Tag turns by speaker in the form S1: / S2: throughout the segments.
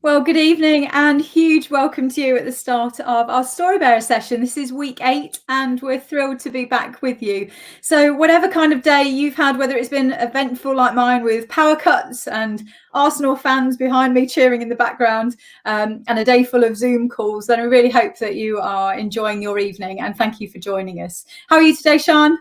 S1: Well, good evening and huge welcome to you at the start of our Storybearer session. This is week 8 and we're thrilled to be back with you. So whatever kind of day you've had, whether it's been eventful like mine with power cuts and Arsenal fans behind me cheering in the background and a day full of Zoom calls, then I really hope that you are enjoying your evening and thank you for joining us. How are you today, Sian?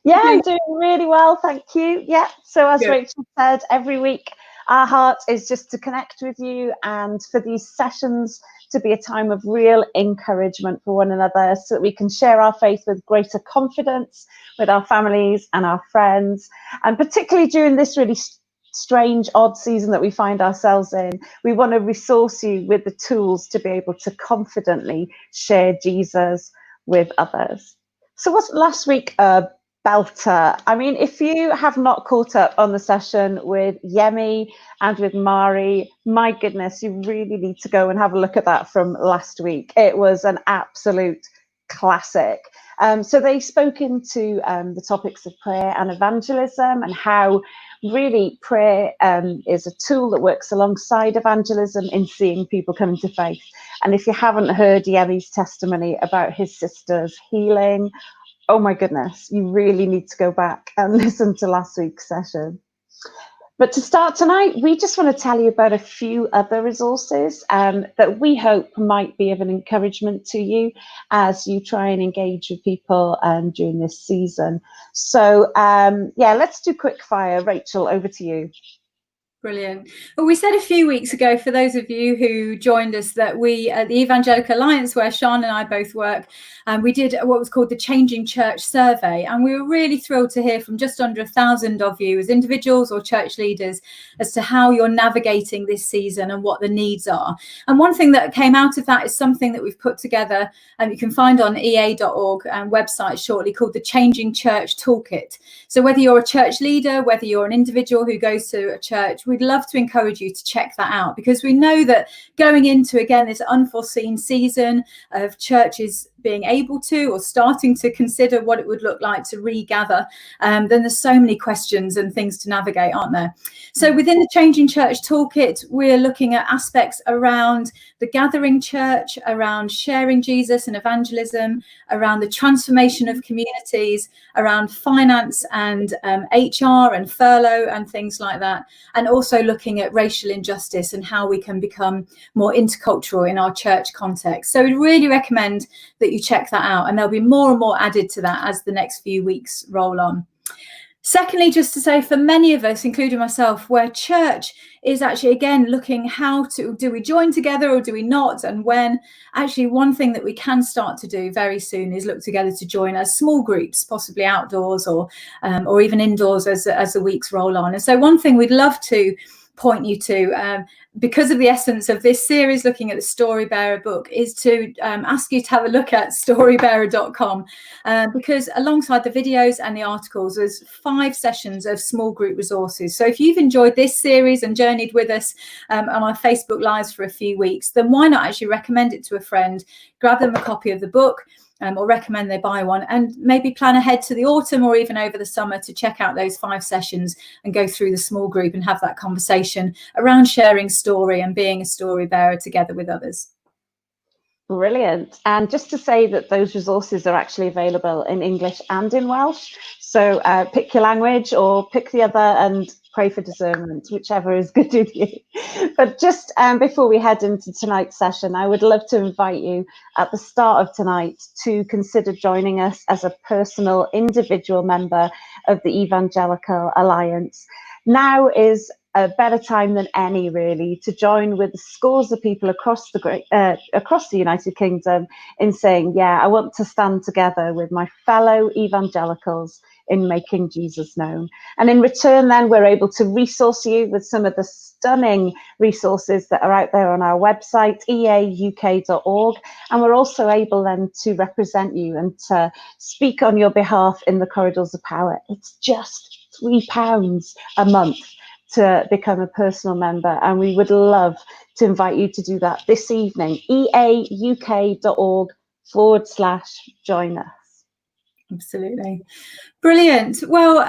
S2: Yeah, I'm doing really well, thank you. Yeah, so as
S1: Good.
S2: Rachel said, every week our heart is just to connect with you and for these sessions to be a time of real encouragement for one another so that we can share our faith with greater confidence with our families and our friends. And particularly during this really strange, odd season that we find ourselves in, we want to resource you with the tools to be able to confidently share Jesus with others. So what's last week? Belter. I mean, if you have not caught up on the session with Yemi and with Mari, my goodness, you really need to go and have a look at that from last week. It was an absolute classic. So they spoke into the topics of prayer and evangelism and how really prayer is a tool that works alongside evangelism in seeing people come to faith. And if you haven't heard Yemi's testimony about his sister's healing, oh my goodness, you really need to go back and listen to last week's session. But to start tonight, we just want to tell you about a few other resources that we hope might be of an encouragement to you as you try and engage with people during this season. So yeah, let's do quick fire. Rachel, over to you.
S1: Brilliant. Well, we said a few weeks ago, for those of you who joined us, that we at the Evangelical Alliance, where Sian and I both work, we did what was called the Changing Church Survey. And we were really thrilled to hear from just under 1,000 of you as individuals or church leaders as to how you're navigating this season and what the needs are. And one thing that came out of that is something that we've put together and you can find on ea.org and website shortly, called the Changing Church Toolkit. So whether you're a church leader, whether you're an individual who goes to a church, we'd love to encourage you to check that out, because we know that going into, again, this unforeseen season of churches being able to or starting to consider what it would look like to regather, then there's so many questions and things to navigate, aren't there? So within the Changing Church Toolkit, we're looking at aspects around the gathering church, around sharing Jesus and evangelism, around the transformation of communities, around finance and HR and furlough and things like that, and also looking at racial injustice and how we can become more intercultural in our church context. So we'd really recommend that you check that out, and there'll be more and more added to that as the next few weeks roll on. Secondly, just to say, for many of us, including myself, where church is actually, again, looking how to, do we join together or do we not, and when? Actually, one thing that we can start to do very soon is look together to join as small groups, possibly outdoors or even indoors as the weeks roll on. And so one thing we'd love to point you to, because of the essence of this series looking at the Storybearer book, is to ask you to have a look at storybearer.com, because alongside the videos and the articles, there's 5 sessions of small group resources. So if you've enjoyed this series and journeyed with us on our Facebook Lives for a few weeks, then why not actually recommend it to a friend, grab them a copy of the book, or recommend they buy one, and maybe plan ahead to the autumn or even over the summer to check out those 5 sessions and go through the small group and have that conversation around sharing story and being a story bearer together with others.
S2: Brilliant. And just to say that those resources are actually available in English and in Welsh. So pick your language or pick the other and pray for discernment, whichever is good with you. But just before we head into tonight's session, I would love to invite you at the start of tonight to consider joining us as a personal individual member of the Evangelical Alliance. Now is a better time than any, really, to join with scores of people across the United Kingdom in saying, yeah, I want to stand together with my fellow evangelicals in making Jesus known. And in return, then, we're able to resource you with some of the stunning resources that are out there on our website, eauk.org. And we're also able then to represent you and to speak on your behalf in the corridors of power. It's just £3 a month to become a personal member, and we would love to invite you to do that this evening. eauk.org/join us.
S1: Absolutely. Brilliant. Well,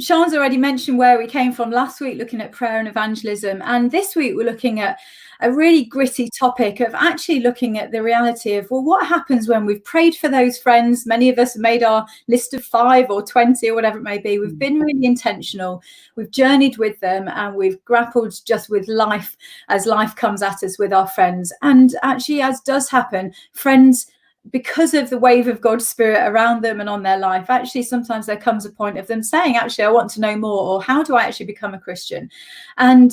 S1: Sean's already mentioned where we came from last week, looking at prayer and evangelism. And this week we're looking at a really gritty topic of actually looking at the reality of, well, what happens when we've prayed for those friends? Many of us have made our list of 5 or 20 or whatever it may be. We've been really intentional. We've journeyed with them and we've grappled just with life as life comes at us with our friends. And actually, as does happen, friends, because of the wave of God's Spirit around them and on their life, actually sometimes there comes a point of them saying, actually, I want to know more, or how do I actually become a Christian? And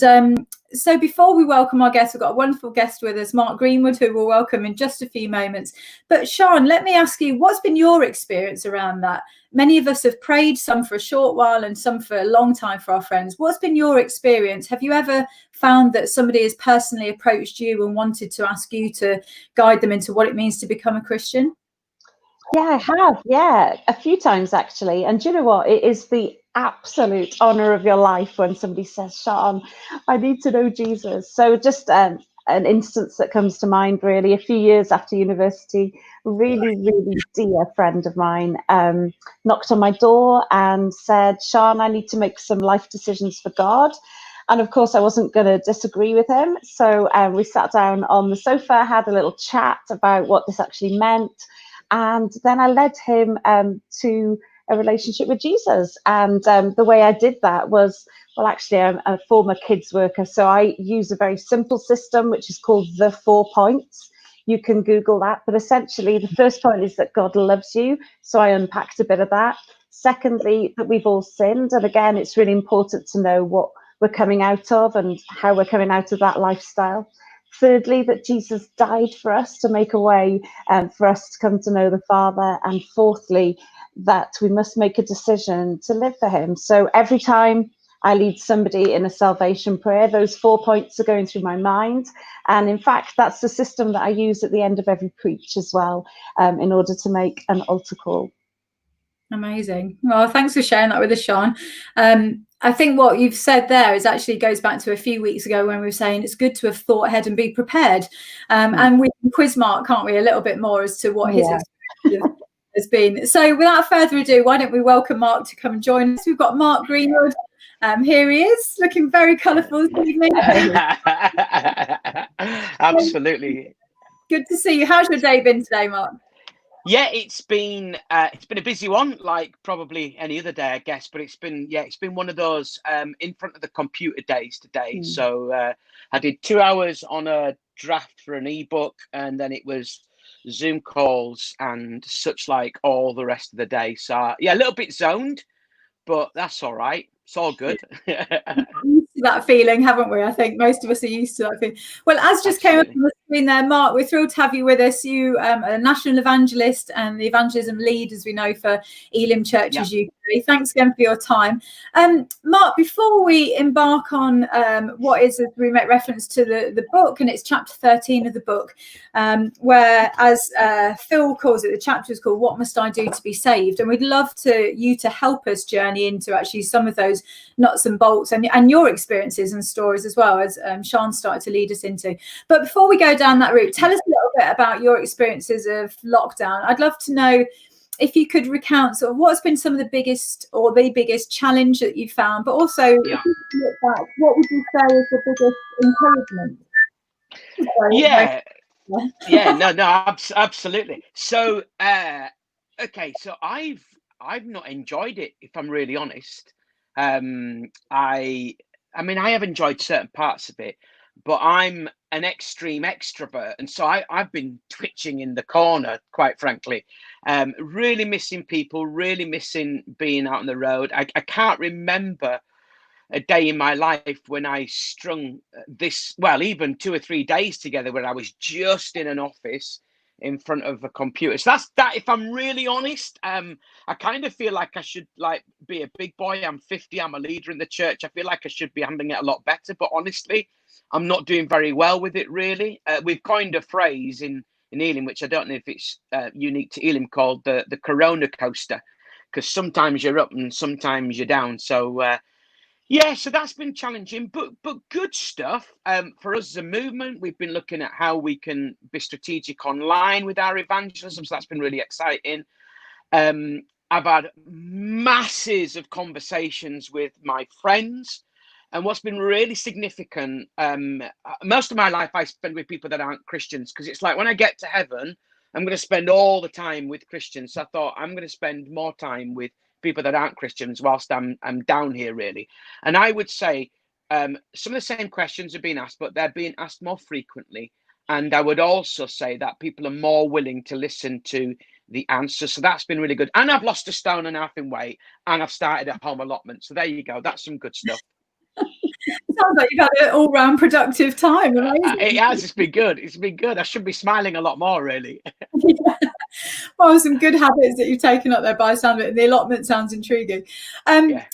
S1: so before we welcome our guest, we've got a wonderful guest with us, Mark Greenwood, who we'll welcome in just a few moments. But Sean, let me ask you, what's been your experience around that? Many of us have prayed, some for a short while and some for a long time for our friends. What's been your experience? Have you ever found that somebody has personally approached you and wanted to ask you to guide them into what it means to become a Christian?
S2: Yeah, I have. Yeah, a few times actually. And do you know what? It is the absolute honor of your life when somebody says, Sean, I need to know Jesus. So just an instance that comes to mind, really, a few years after university, a really, really dear friend of mine knocked on my door and said, Sean, I need to make some life decisions for God. And of course, I wasn't going to disagree with him. So we sat down on the sofa, had a little chat about what this actually meant. And then I led him to a relationship with Jesus. And the way I did that was, well, actually, I'm a former kids worker. So I use a very simple system, which is called the 4 points. You can Google that. But essentially, the first point is that God loves you. So I unpacked a bit of that. Secondly, that we've all sinned. And again, it's really important to know what we're coming out of and how we're coming out of that lifestyle. Thirdly, that Jesus died for us to make a way for us to come to know the Father. And fourthly, that we must make a decision to live for him. So every time I lead somebody in a salvation prayer, those 4 points are going through my mind. And in fact, that's the system that I use at the end of every preach as well, in order to make an altar call.
S1: Amazing. Well, thanks for sharing that with us, Sean. I think what you've said there is actually goes back to a few weeks ago when we were saying it's good to have thought ahead and be prepared. And we can quiz Mark, can't we, a little bit more as to what his experience has been. So without further ado, why don't we welcome Mark to come and join us? We've got Mark Greenwood. Here he is, looking very colourful this evening.
S3: Absolutely.
S1: Good to see you. How's your day been today, Mark?
S3: Yeah, it's been a busy one, like probably any other day, I guess. But it's been one of those in front of the computer days today. So I did 2 hours on a draft for an ebook, and then it was Zoom calls and such like all the rest of the day. So yeah, a little bit zoned, but that's all right. It's all good.
S1: Used to that feeling, haven't we? I think most of us are used to that feeling. Well, as just came up on the screen there, Mark, we're thrilled to have you with us. You are a national evangelist and the evangelism lead, as we know, for Elim Churches UK. Thanks again for your time. Mark, before we embark on what is, as we make reference to the book, and it's chapter 13 of the book, where, as Phil calls it, the chapter is called What Must I Do to Be Saved? And we'd love you to help us journey into actually some of those nuts and bolts and your experiences and stories as well, as Sean started to lead us into. But before we go down that route, tell us a little bit about your experiences of lockdown. I'd love to know if you could recount sort of what's been some of the biggest challenge that you found, but also if you look back, what would you say is the biggest encouragement?
S3: No, absolutely. So okay, so I've not enjoyed it, if I'm really honest. I mean, I have enjoyed certain parts of it, but I'm an extreme extrovert, and so I've been twitching in the corner, quite frankly. Really missing people, really missing being out on the road. I can't remember a day in my life when I strung this, well, even 2 or 3 days together when I was just in an office in front of a computer. So that's that. If I'm really honest, I kind of feel like I should be a big boy. I'm 50. I'm a leader in the church. I feel like I should be handling it a lot better. But honestly, I'm not doing very well with it, really. We've coined a phrase in Elim, which I don't know if it's unique to Elim, called the Corona coaster, because sometimes you're up and sometimes you're down. So yeah, so that's been challenging, but good stuff. For us as a movement, we've been looking at how we can be strategic online with our evangelism. So that's been really exciting. I've had masses of conversations with my friends. And what's been really significant, most of my life I spend with people that aren't Christians, because it's like when I get to heaven, I'm going to spend all the time with Christians. So I thought I'm going to spend more time with people that aren't Christians whilst I'm down here, really. And I would say some of the same questions are being asked, but they're being asked more frequently. And I would also say that people are more willing to listen to the answers. So that's been really good. And I've lost 1.5 stone in weight, and I've started a home allotment. So there you go. That's some good stuff.
S1: Sounds like you've had an all-round productive time. Amazing.
S3: It has. It's been good. It's been good. I should be smiling a lot more, really.
S1: Yeah. Well, some good habits that you've taken up there by the sound of it. And the allotment sounds intriguing.
S3: Yeah.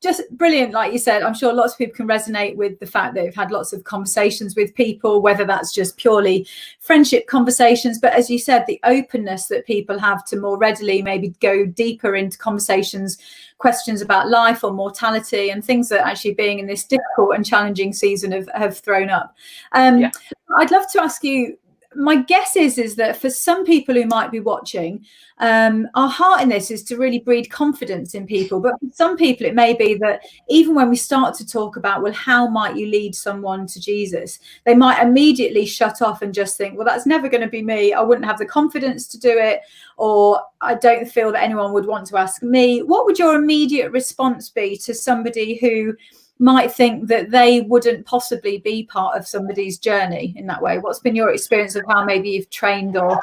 S1: Just brilliant, like you said. I'm sure lots of people can resonate with the fact that you've had lots of conversations with people, whether that's just purely friendship conversations, but as you said, the openness that people have to more readily maybe go deeper into conversations, questions about life or mortality, and things that actually being in this difficult and challenging season have thrown up. I'd love to ask you, my guess is that for some people who might be watching, our heart in this is to really breed confidence in people. But for some people, it may be that even when we start to talk about, well, how might you lead someone to Jesus, they might immediately shut off and just think, well, that's never going to be me. I wouldn't have the confidence to do it, or I don't feel that anyone would want to ask me. What would your immediate response be to somebody who might think that they wouldn't possibly be part of somebody's journey in that way? What's been your experience of how maybe you've trained or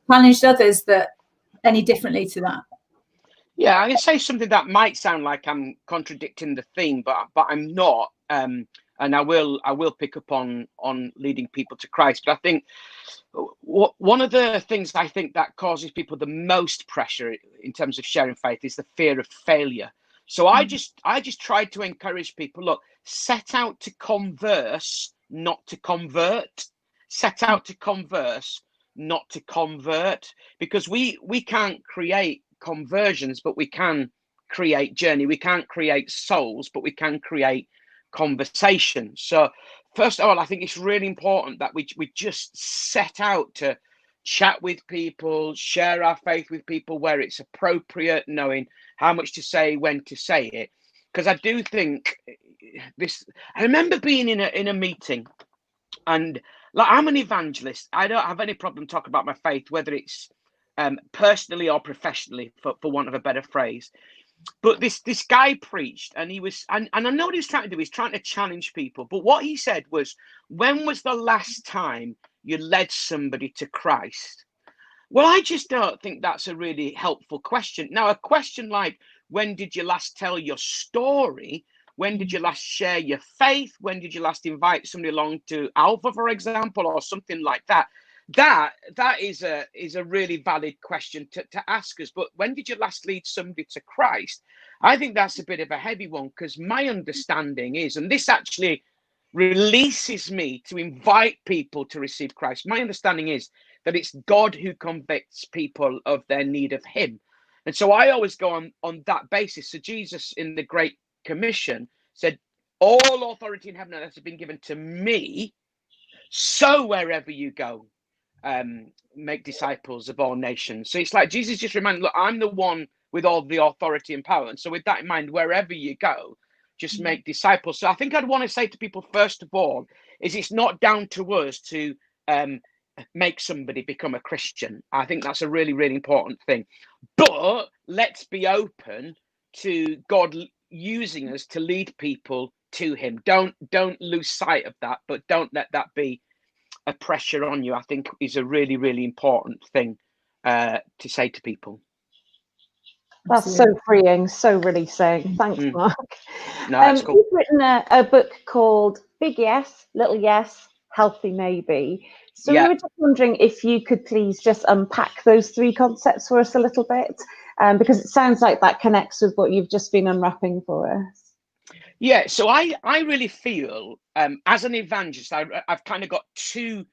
S1: challenged others that any differently to that?
S3: Yeah, I can say something that might sound like I'm contradicting the theme, but I'm not. And I will pick up on leading people to Christ. But I think one of the things I think that causes people the most pressure in terms of sharing faith is the fear of failure. So I just tried to encourage people, look, set out to converse, not to convert. Set out to converse, not to convert, because we can't create conversions, but we can create journey. We can't create souls, but we can create conversation. So first of all, I think it's really important that we just set out to chat with people, share our faith with people where it's appropriate, knowing how much to say, when to say it. Because I do think this, I remember being in a meeting, and like, I'm an evangelist. I don't have any problem talking about my faith, whether it's personally or professionally, for want of a better phrase. But this guy preached, and he was, and I know what he's trying to do. He's trying to challenge people. But what he said was, when was the last time you led somebody to Christ? Well, I just don't think that's a really helpful question. Now, a question like, when did you last tell your story? When did you last share your faith? When did you last invite somebody along to Alpha, for example, or something like that? That is a really valid question to ask us. But when did you last lead somebody to Christ? I think that's a bit of a heavy one, because my understanding is, and this actually releases me to invite people to receive Christ. My understanding is that it's God who convicts people of their need of him. And so I always go on that basis. So Jesus in the Great Commission said, all authority in heaven and earth has been given to me. So wherever you go, make disciples of all nations. So it's like Jesus just reminded, look, I'm the one with all the authority and power. And so with that in mind, wherever you go, just make disciples. So I think I'd want to say to people, first of all, is it's not down to us to make somebody become a Christian. I think that's a really, really important thing. But let's be open to God using us to lead people to him. Don't lose sight of that, but don't let that be a pressure on you. I think is a really, really important thing to say to people.
S2: That's so freeing, so releasing. Thanks, Mark.
S3: No, that's cool.
S2: You've written a book called Big Yes, Little Yes, Healthy Maybe. So we were just wondering if you could please just unpack those three concepts for us a little bit, because it sounds like that connects with what you've just been unwrapping for us.
S3: Yeah, so I really feel as an evangelist, I've kind of got two,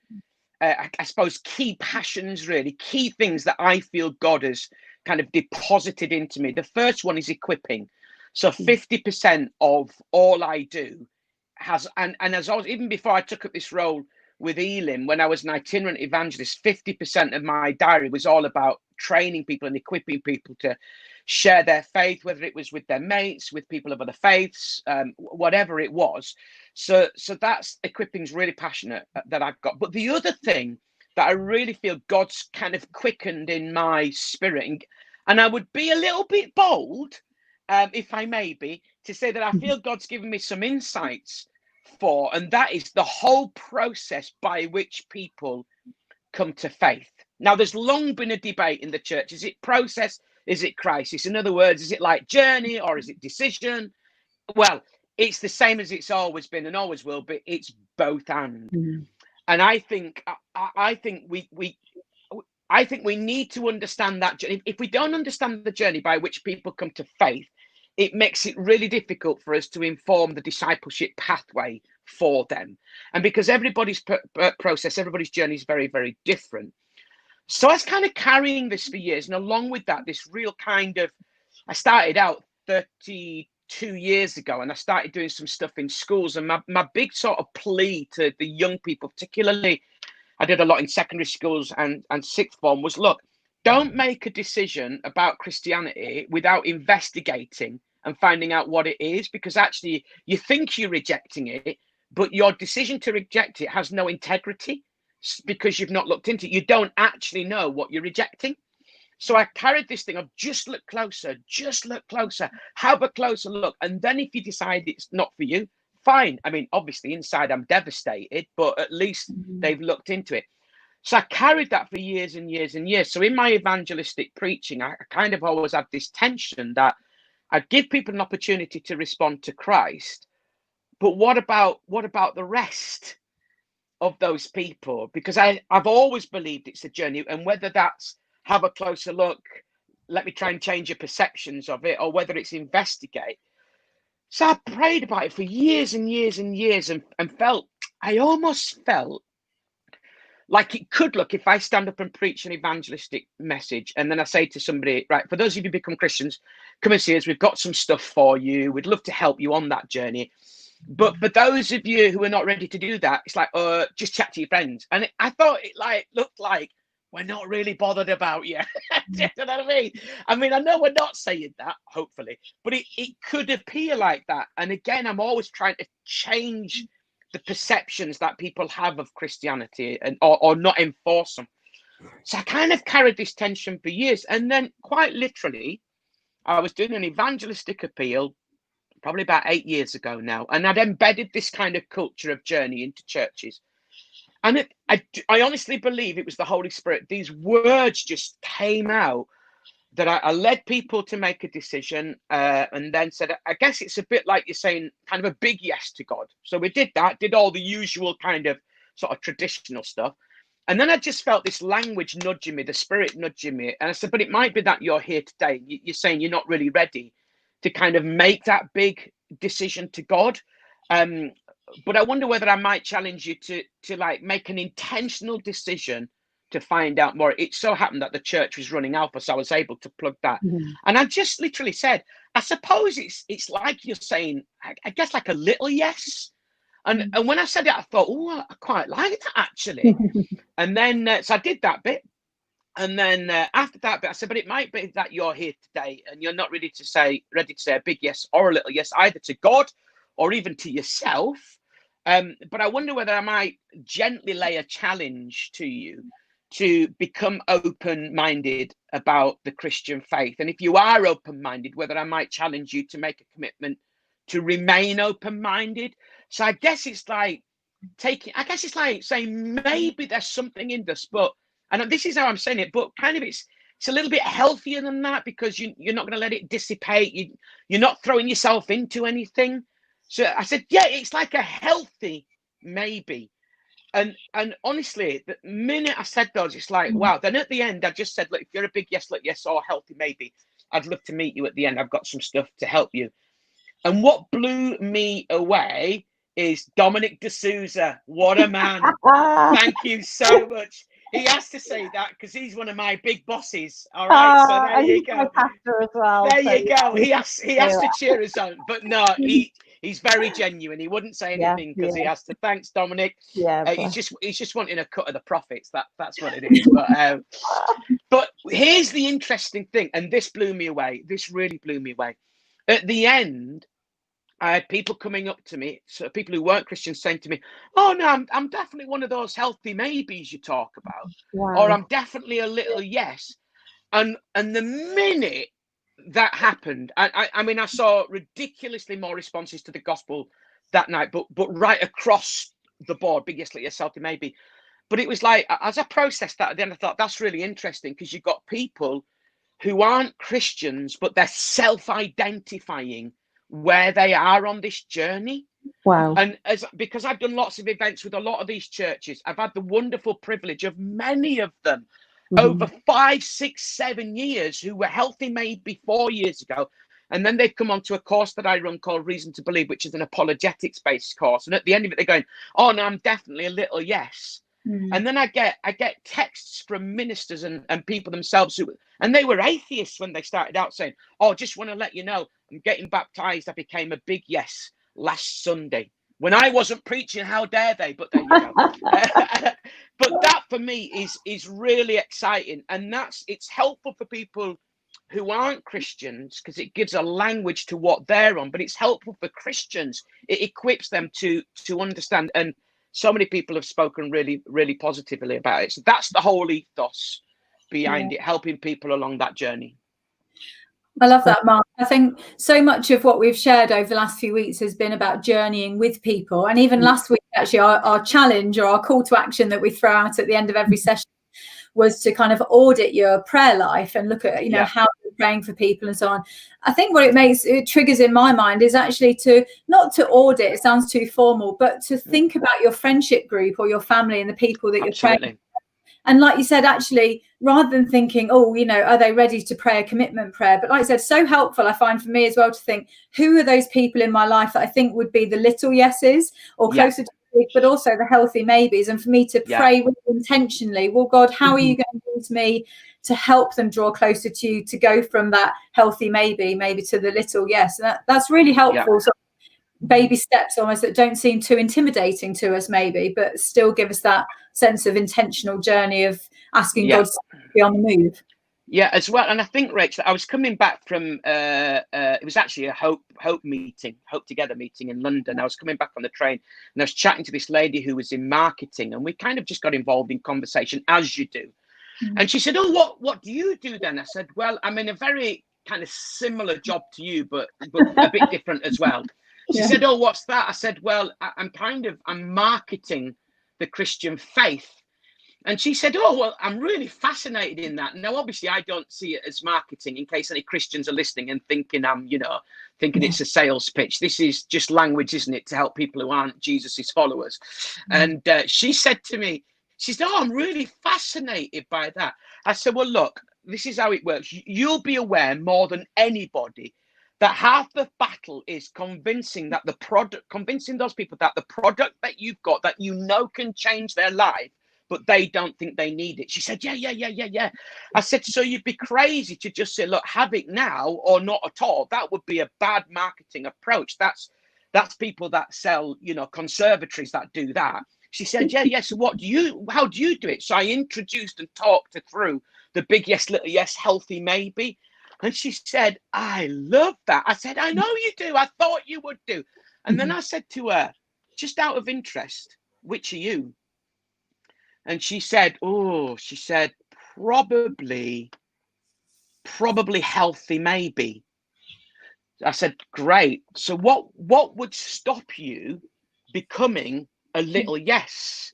S3: I suppose, key passions, really, key things that I feel God has kind of deposited into me. The first one is equipping. So 50% of all I do has, and as I was, even before I took up this role with Elim, when I was an itinerant evangelist, 50% of my diary was all about training people and equipping people share their faith, whether it was with their mates, with people of other faiths, whatever it was. So that's equipping's really passionate that I've got. But the other thing that I really feel God's kind of quickened in my spirit, and I would be a little bit bold, if I may be, to say that I feel God's given me some insights for, and that is the whole process by which people come to faith. Now, there's long been a debate in the church. Is it process? Is it crisis? In other words, is it like journey or is it decision? Well, it's the same as it's always been and always will be. It's both and. And I think we need to understand that journey. If we don't understand the journey by which people come to faith, it makes it really difficult for us to inform the discipleship pathway for them. And because everybody's process, everybody's journey is very, very different. So I was kind of carrying this for years. And along with that, this real kind of, I started out 32 years ago and I started doing some stuff in schools. And my big sort of plea to the young people, particularly, I did a lot in secondary schools and sixth form, was, look, don't make a decision about Christianity without investigating and finding out what it is, because actually you think you're rejecting it, but your decision to reject it has no integrity because you've not looked into it. You don't actually know what you're rejecting. So I carried this thing of just look closer, have a closer look. And then if you decide it's not for you, fine. I mean, obviously inside I'm devastated, but at least they've looked into it. So I carried that for years and years and years. So in my evangelistic preaching, I kind of always had this tension that I'd give people an opportunity to respond to Christ, but what about the rest of those people? Because I've always believed it's a journey, and whether that's have a closer look, let me try and change your perceptions of it, or whether it's investigate. So I prayed about it for years and years and years, and I almost felt like it could look, if I stand up and preach an evangelistic message and then I say to somebody, right, for those of you who become Christians, come and see us, we've got some stuff for you, we'd love to help you on that journey. But for those of you who are not ready to do that, it's like, just chat to your friends. And I thought it looked like we're not really bothered about you. Do you know what I mean? I mean, I know we're not saying that, hopefully, but it could appear like that. And again, I'm always trying to change the perceptions that people have of Christianity or not enforce them. So I kind of carried this tension for years. And then quite literally, I was doing an evangelistic appeal probably about 8 years ago now. And I'd embedded this kind of culture of journey into churches. And I honestly believe it was the Holy Spirit. These words just came out that I led people to make a decision and then said, I guess it's a bit like you're saying, kind of a big yes to God. So we did that, did all the usual kind of sort of traditional stuff. And then I just felt this language nudging me, the Spirit nudging me. And I said, but it might be that you're here today. You're saying you're not really ready to kind of make that big decision to God. But I wonder whether I might challenge you to like make an intentional decision to find out more. It so happened that the church was running Alpha, so I was able to plug that. And I just literally said, I suppose it's like you're saying, I guess like a little yes. And when I said it, I thought, oh, I quite like that actually. And then so I did that bit. And then after that bit, I said, but it might be that you're here today and you're not ready to say a big yes or a little yes, either to God or even to yourself. But I wonder whether I might gently lay a challenge to you to become open-minded about the Christian faith. And if you are open-minded, whether I might challenge you to make a commitment to remain open-minded. So I guess it's like saying maybe there's something in this, but, and this is how I'm saying it, but kind of it's a little bit healthier than that, because you're not going to let it dissipate. You're not throwing yourself into anything. So I said, yeah, it's like a healthy maybe. And honestly, the minute I said those, it's like, wow. Then at the end, I just said, look, if you're a big yes, look, yes, or healthy maybe, I'd love to meet you at the end. I've got some stuff to help you. And what blew me away is Dominic D'Souza. What a man. Thank you so much. He has to say that because he's one of my big bosses. All right. So there you go.
S2: Pastor as well.
S3: There you go. He has to cheer us on. But no, he He's very genuine. He wouldn't say anything because he has to. Thanks, Dominic. He's just wanting a cut of the profits. That's what it is. But here's the interesting thing, and this blew me away. This really blew me away. At the end, I had people coming up to me, so people who weren't Christians, saying to me, "Oh no, I'm definitely one of those healthy maybes you talk about, or I'm definitely a little yes." And the minute that happened, I mean, I saw ridiculously more responses to the gospel that night, but right across the board, big yes, yes, healthy maybe. But it was like, as I processed that, then I thought that's really interesting, because you've got people who aren't Christians, but they're self-identifying where they are on this journey.
S2: Wow.
S3: And because I've done lots of events with a lot of these churches, I've had the wonderful privilege of many of them over 5, 6, 7 years who were healthy maybe 4 years ago. And then they've come onto a course that I run called Reason to Believe, which is an apologetics-based course. And at the end of it, they're going, "Oh, no, I'm definitely a little yes." And then I get texts from ministers and people themselves and they were atheists when they started out, saying, "Oh, just want to let you know, I'm getting baptized. I became a big yes last Sunday." When I wasn't preaching, how dare they? But there you go. But that for me is really exciting, and it's helpful for people who aren't Christians, because it gives a language to what they're on. But it's helpful for Christians. It equips them to understand. And so many people have spoken really, really positively about it. So that's the whole ethos behind it, helping people along that journey.
S1: I love that, Mark. I think so much of what we've shared over the last few weeks has been about journeying with people. And even last week, actually, our challenge or our call to action that we throw out at the end of every session was to kind of audit your prayer life and look at, how you're praying for people and so on. I think what it triggers in my mind is actually not to audit, it sounds too formal, but to think about your friendship group or your family and the people that you're praying for. And like you said, actually, rather than thinking, "Oh, are they ready to pray a commitment prayer?" But like I said, so helpful, I find, for me as well, to think, who are those people in my life that I think would be the little yeses or closer to big, but also the healthy maybes. And for me to pray with intentionally, well, God, how are you going to use me to help them draw closer to you, to go from that healthy maybe to the little yes? And that's really helpful. So baby steps almost that don't seem too intimidating to us maybe, but still give us that sense of intentional journey of asking God to be on the move.
S3: Yeah, as well. And I think, Rachel, I was coming back from it was actually a Hope Together meeting in London. I was coming back on the train and I was chatting to this lady who was in marketing, and we kind of just got involved in conversation, as you do. And she said, "Oh, what do you do then?" I said, "Well, I'm in a very kind of similar job to you, but a bit different as well." She said, "Oh, what's that?" I said, "Well, I'm marketing the Christian faith." And she said, "Oh, well, I'm really fascinated in that." Now, obviously, I don't see it as marketing, in case any Christians are listening and thinking thinking it's a sales pitch. This is just language, isn't it, to help people who aren't Jesus's followers. And she said to me, she said, "Oh, I'm really fascinated by that." I said, "Well, look, this is how it works. You'll be aware more than anybody that half the battle is convincing those people that the product that you've got, that can change their life, but they don't think they need it." She said, yeah. I said, "So you'd be crazy to just say, look, have it now or not at all. That would be a bad marketing approach. That's people that sell, conservatories that do that." She said, yeah. "So how do you do it?" So I introduced and talked her through the big yes, little yes, healthy maybe. And she said, "I love that." I said, "I know you do. I thought you would do." And then I said to her, just out of interest, "Which are you?" And she said, probably healthy maybe. I said, "Great. So what would stop you becoming a little yes?"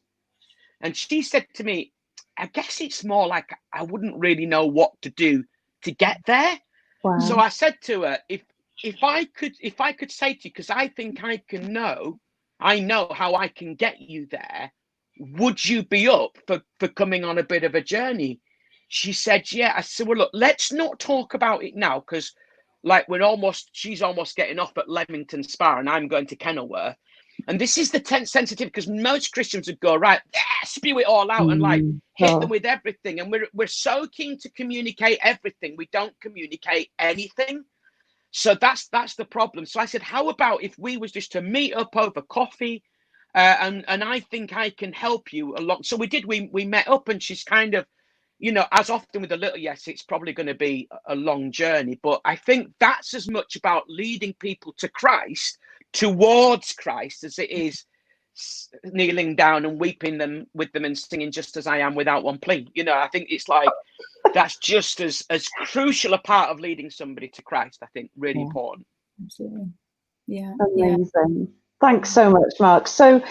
S3: And she said to me, "I guess it's more like I wouldn't really know what to do to get there." Wow. So I said to her, if I could say to you, because I think I know how I can get you there, would you be up for coming on a bit of a journey? She said, yeah. I said, "Well, look, let's not talk about it now, because like she's almost getting off at Leamington Spa and I'm going to Kenilworth. And this is the tense sensitive, because most Christians would go, right, spew it all out and like hit them with everything. And we're so keen to communicate everything, we don't communicate anything. So that's the problem. So I said, how about if we was just to meet up over coffee, and I think I can help you a lot. So we did. We met up, and she's kind of, as often with a little yes, it's probably going to be a long journey. But I think that's as much about leading people to Christ, towards Christ, as it is kneeling down and weeping them with them and singing "Just as I Am" without one plea. I think it's like that's just as crucial a part of leading somebody to Christ. I think really important.
S1: Absolutely. Yeah.
S2: Amazing. Thanks so much, Mark. So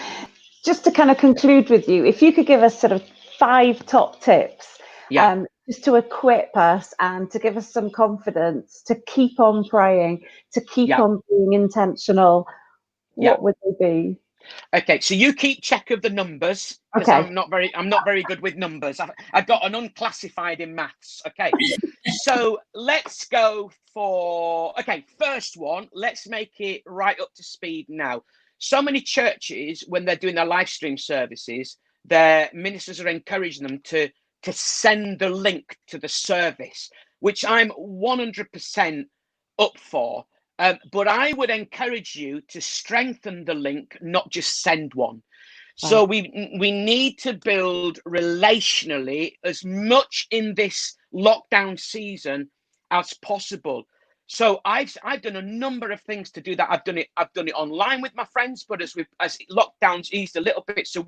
S2: just to kind of conclude with you, if you could give us sort of 5 top tips, just to equip us and to give us some confidence to keep on praying, to keep on being intentional, what would they be?
S3: Okay, so you keep check of the numbers, because I'm not very good with numbers. I've got an unclassified in maths. Okay, so let's go for first one. Let's make it right up to speed now. So many churches, when they're doing their live stream services, their ministers are encouraging them to send the link to the service, which I'm 100% up for. But I would encourage you to strengthen the link, not just send one. So we need to build relationally as much in this lockdown season as possible. So I've done a number of things to do that. I've done it online with my friends, but as lockdowns eased a little bit, so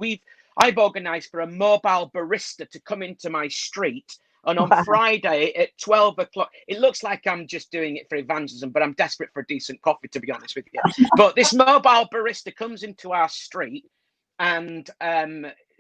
S3: I've organised for a mobile barista to come into my street. And on Friday at 12 o'clock, it looks like I'm just doing it for evangelism, but I'm desperate for a decent coffee, to be honest with you. But this mobile barista comes into our street and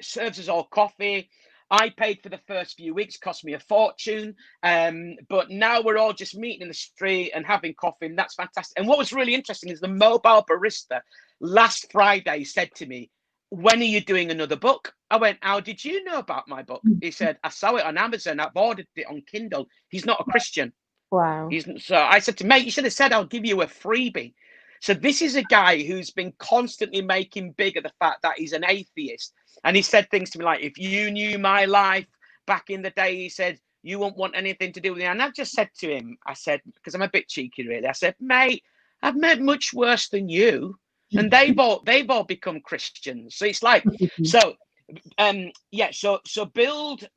S3: serves us all coffee. I paid for the first few weeks, cost me a fortune. But now we're all just meeting in the street and having coffee, and that's fantastic. And what was really interesting is the mobile barista last Friday said to me, "When are you doing another book?" I went, "How did you know about my book?" He said, "I saw it on Amazon. I've ordered it on Kindle." He's not a Christian.
S2: Wow.
S3: So I said to him, "Mate, you should have said I'll give you a freebie." So this is a guy who's been constantly making bigger the fact that he's an atheist. And he said things to me like, "If you knew my life back in the day," he said, "you wouldn't want anything to do with it." And I've just said to him, I said, because I'm a bit cheeky really, I said, "Mate, I've met much worse than you. And they've all become Christians." So it's like, so build,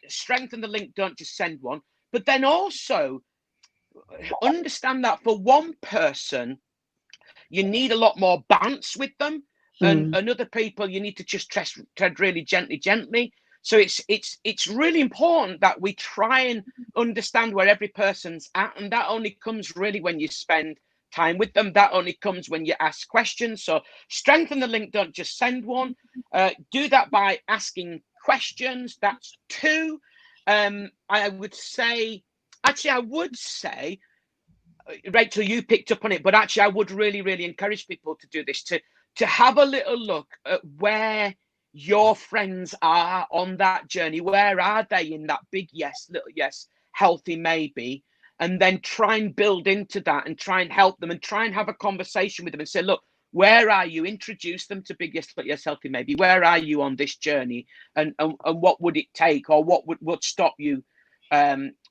S3: strengthen the link, don't just send one. But then also understand that for one person, you need a lot more bounce with them, and other people you need to just tread really gently. So it's really important that we try and understand where every person's at, and that only comes really when you spend time with them. That only comes when you ask questions. So strengthen the link, don't just send one. Do that by asking questions. That's 2. I would say, Rachel, you picked up on it, but actually I would really, really encourage people to do this, to have a little look at where your friends are on that journey. Where are they in that big yes, little yes, healthy maybe? And then try and build into that and try and help them and try and have a conversation with them and say, "Look, where are you?" Introduce them to big yes, little yes, healthy maybe. Where are you on this journey? And what would it take, or what would stop you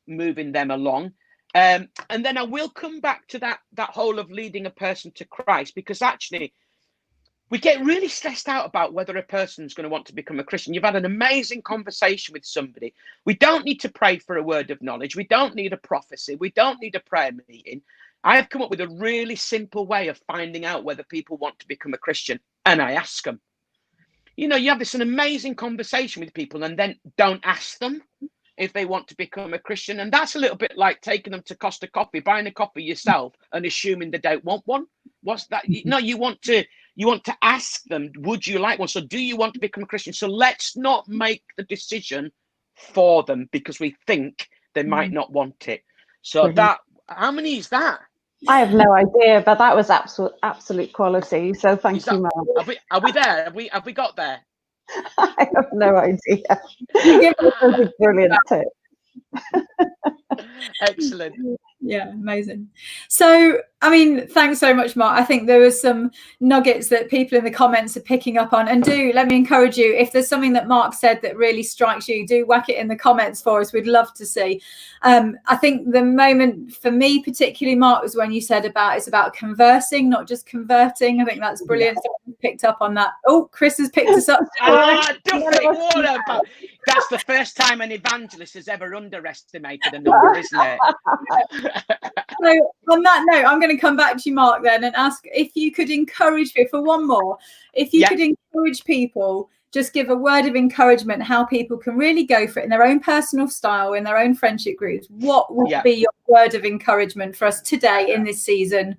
S3: moving them along? And then I will come back to that whole of leading a person to Christ, because actually we get really stressed out about whether a person's going to want to become a Christian. You've had an amazing conversation with somebody. We don't need to pray for a word of knowledge. We don't need a prophecy. We don't need a prayer meeting. I have come up with a really simple way of finding out whether people want to become a Christian, and I ask them. You have an amazing conversation with people and then don't ask them if they want to become a Christian. And that's a little bit like taking them to Costa Coffee, buying a coffee yourself and assuming they don't want one. What's that? No, you want to ask them, would you like one? So do you want to become a Christian? So let's not make the decision for them because we think they might not want it. So that, how many is that?
S2: I have no idea, but that was absolute quality. So thank you, Mark.
S3: Are we there? Have we got there?
S2: I have no idea. Those are brilliant tips.
S3: Excellent.
S1: Yeah, amazing. So, I mean, thanks so much, Mark. I think there was some nuggets that people in the comments are picking up on. And do let me encourage you, if there's something that Mark said that really strikes you, do whack it in the comments for us. We'd love to see. I think the moment for me particularly, Mark, was when you said it's about conversing, not just converting. I think that's brilliant. Yeah. Picked up on that. Oh, Chris has picked us up.
S3: That's the first time an evangelist has ever underestimated a number, isn't it?
S1: So on that note, I'm going to come back to you, Mark, then, and ask if you could encourage me for one more. If you could encourage people, just give a word of encouragement, how people can really go for it in their own personal style, in their own friendship groups. What would be your word of encouragement for us today in this season?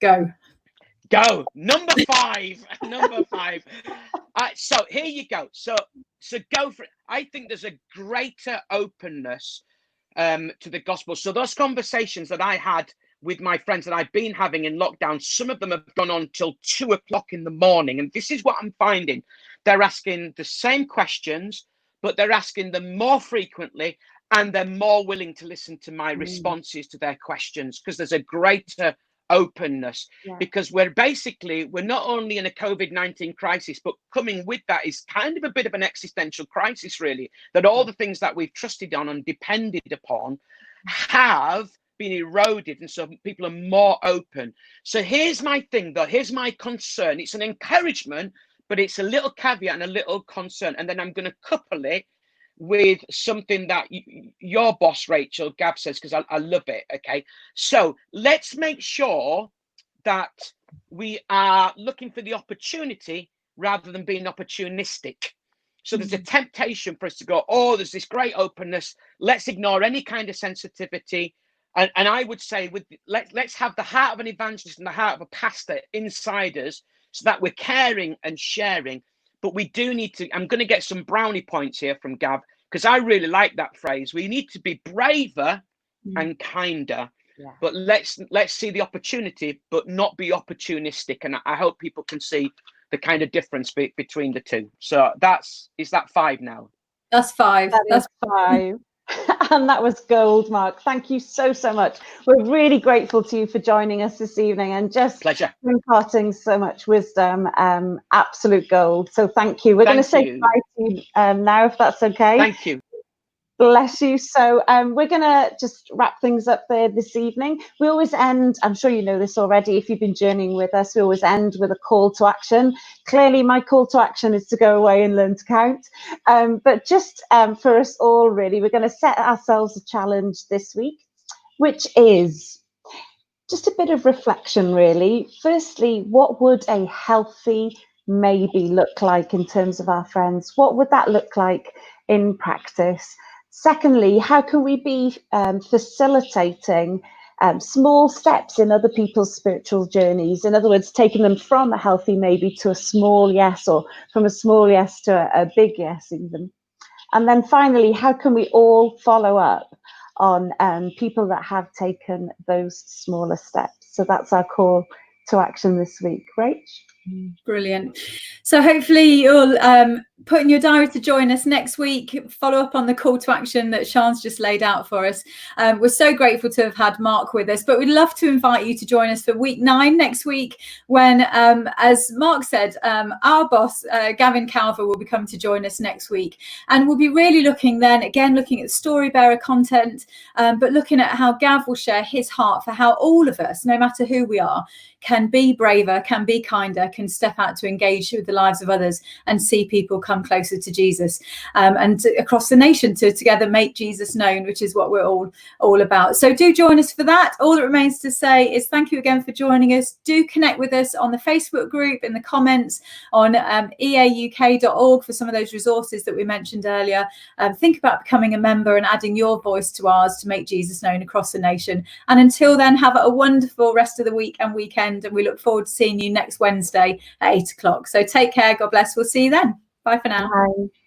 S1: Go.
S3: Number 5. Number 5. So here you go. So go for it. I think there's a greater openness to the gospel. So those conversations that I had with my friends that I've been having in lockdown, some of them have gone on till 2 o'clock in the morning. And this is what I'm finding. They're asking the same questions, but they're asking them more frequently, and they're more willing to listen to my responses to their questions, because there's a greater openness, because we're not only in a COVID-19 crisis, but coming with that is kind of a bit of an existential crisis, really, that all the things that we've trusted on and depended upon have been eroded, and so people are more open. So here's my thing, though. Here's my concern. It's an encouragement, but it's a little caveat and a little concern, and then I'm going to couple it with something that your boss, Rachel, Gab, says, because I love it. Okay, so let's make sure that we are looking for the opportunity rather than being opportunistic. So there's a temptation for us to go, oh, there's this great openness, let's ignore any kind of sensitivity. And I would say, let's have the heart of an evangelist and the heart of a pastor inside us, so that we're caring and sharing. But we do need to, I'm going to get some brownie points here from Gav, because I really like that phrase. We need to be braver and kinder, but let's see the opportunity, but not be opportunistic. And I hope people can see the kind of difference between the two. So is that 5 now?
S1: That's 5.
S2: That's 5. And that was gold, Mark. Thank you so much. We're really grateful to you for joining us this evening and just imparting so much wisdom. Absolute gold. So thank you. We're going to say goodbye to you now, if that's okay.
S3: Thank you.
S2: Bless you. So we're going to just wrap things up there this evening. We always end, I'm sure you know this already, if you've been journeying with us, we always end with a call to action. Clearly, my call to action is to go away and learn to count. But just for us all, really, we're going to set ourselves a challenge this week, which is just a bit of reflection, really. Firstly, what would a healthy maybe look like in terms of our friends? What would that look like in practice? Secondly, how can we be facilitating small steps in other people's spiritual journeys? In other words, taking them from a healthy maybe to a small yes, or from a small yes to a big yes even. And then finally, how can we all follow up on people that have taken those smaller steps? So that's our call to action this week. Rach?
S1: Brilliant. So hopefully you'll put in your diary to join us next week, follow up on the call to action that Sian's just laid out for us. We're so grateful to have had Mark with us, but we'd love to invite you to join us for week 9 next week, when, as Mark said, our boss, Gavin Calver, will be coming to join us next week. And we'll be really looking at the story bearer content, but looking at how Gav will share his heart for how all of us, no matter who we are, can be braver, can be kinder, can step out to engage with the lives of others and see people come closer to Jesus, and across the nation to together make Jesus known, which is what we're all about. So do join us for that. All that remains to say is thank you again for joining us. Do connect with us on the Facebook group, in the comments, on eauk.org for some of those resources that we mentioned earlier. Think about becoming a member and adding your voice to ours to make Jesus known across the nation. And until then, have a wonderful rest of the week and weekend, and we look forward to seeing you next Wednesday at 8 o'clock. So take care. God bless. We'll see you then. Bye for now.
S2: Bye.